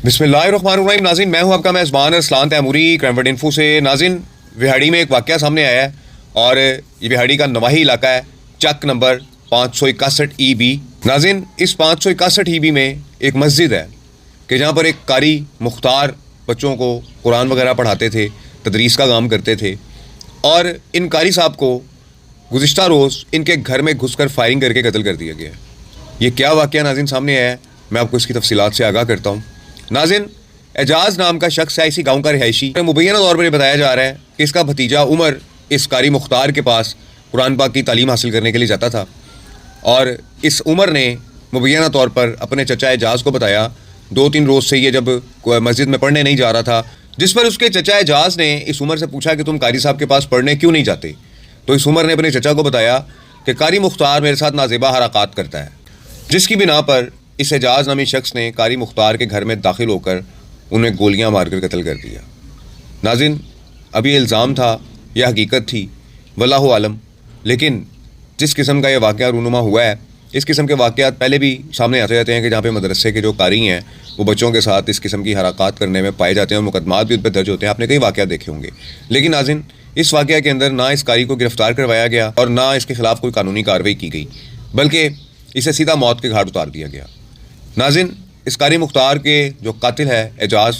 बिस्मिल्लाहिर्रहमानिर्रहीम। नाज़रीन, मैं हूं आपका मेज़बान अरसलान तैमूरी क्रैमवर्ड इन्फो से। नाज़रीन, विहाड़ी में एक वाक़या सामने आया है और ये विहाड़ी का नवाही इलाका है, चक नंबर 561 EB। नाज़रीन, इस 561 EB में एक मस्जिद है कि जहाँ पर एक कारी मुख्तार बच्चों को कुरान वगैरह पढ़ाते थे, तदरीस का काम करते थे, और इन कारी साहब को गुज़िश्ता रोज़ इनके घर में घुसकर फायरिंग करके कत्ल कर दिया गया। ये क्या वाक़या नाज़रीन सामने आया है, मैं आपको इसकी तफसीलात से आगाह करता हूँ। नाज़रीन, एजाज नाम का शख्स है, इसी गांव का रिहायशी। मुबैना तौर पर बताया जा रहा है कि इसका भतीजा उमर इस कारी मुख्तार के पास कुरान पाक की तालीम हासिल करने के लिए जाता था, और इस उमर ने मुबैना तौर पर अपने चचा एजाज को बताया 2-3 रोज़ से ये जब मस्जिद में पढ़ने नहीं जा रहा था, जिस पर उसके चचा एजाज ने इस उमर से पूछा कि तुम कारी साहब के पास पढ़ने क्यों नहीं जाते। तो इस उमर ने अपने चचा को बताया कि कारी मुख्तार मेरे साथ नाजेबा हरकत करता है, जिसकी बिना पर इस एजाज नामी शख्स ने कारी मुख्तार के घर में दाखिल होकर उन्हें गोलियां मारकर कत्ल कर दिया। नाज़रीन, अब ये इल्ज़ाम था या हकीकत थी, वल्लाहु आलम, लेकिन जिस किस्म का ये वाक़या रूनुमा हुआ है, इस किस्म के वाक़यात पहले भी सामने आते रहते हैं कि जहाँ पे मदरसे के जो कारी हैं वो बच्चों के साथ इस किस्म की हरकत करने में पाए जाते हैं और मुकदमात भी उन पर दर्ज होते हैं। आपने कई वाक़यात देखे होंगे, लेकिन नाज़रीन, इस वाक़या के अंदर ना इस कारी को गिरफ़्तार करवाया गया और ना इसके ख़िलाफ़ कोई कानूनी कार्रवाई की गई, बल्कि इसे सीधा मौत के घाट उतार दिया गया। नाज़रीन, इस कारी मुख्तार के जो कातिल है एजाज,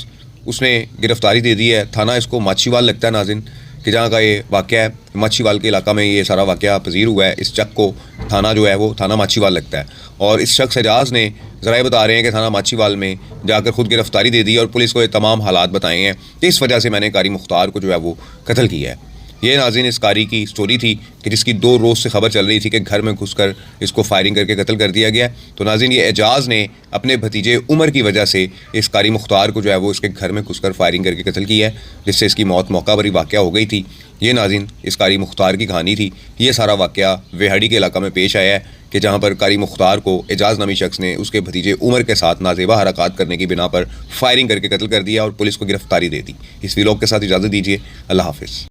उसने गिरफ़्तारी दे दी है। थाना इसको माछीवाल लगता है नाज़रीन, कि जहाँ का ये वाक़या है, माछीवाल के इलाका में ये सारा वाक़या पजीर हुआ है। इस चक को थाना जो है वो थाना माछीवाल लगता है, और इस शख्स एजाज ने ज़राए बता रहे हैं कि थाना माछीवाल में जाकर ख़ुद गिरफ़्तारी दे दी और पुलिस को ये तमाम हालात बताए हैं कि इस वजह से मैंने कारी मुख्तार को जो है वो कत्ल किया है। ये नाज़रीन इस कारी की स्टोरी थी कि जिसकी 2 रोज़ से खबर चल रही थी कि घर में घुसकर इसको फायरिंग करके कत्ल कर दिया गया। तो नाज़रीन, ये एजाज ने अपने भतीजे उमर की वजह से इस कारी मुख्तार को जो है वो इसके घर में घुसकर फायरिंग करके कत्ल किया है, जिससे इसकी मौत मौका पर ही वाक़या हो गई थी। ये नाज़रीन इस कारी मुख्तार की कहानी थी। ये सारा वाक़या विहाड़ी के इलाका में पेश आया है कि जहाँ पर कारी मुख्तार को एजाज नामी शख्स ने उसके भतीजे उमर के साथ नाजेबा हरकत करने की बिना पर फायरिंग करके कत्ल कर दिया और पुलिस को गिरफ़्तारी दे दी। इस वीलॉग के साथ इजाज़त दीजिए। अल्लाह हाफ़िज़।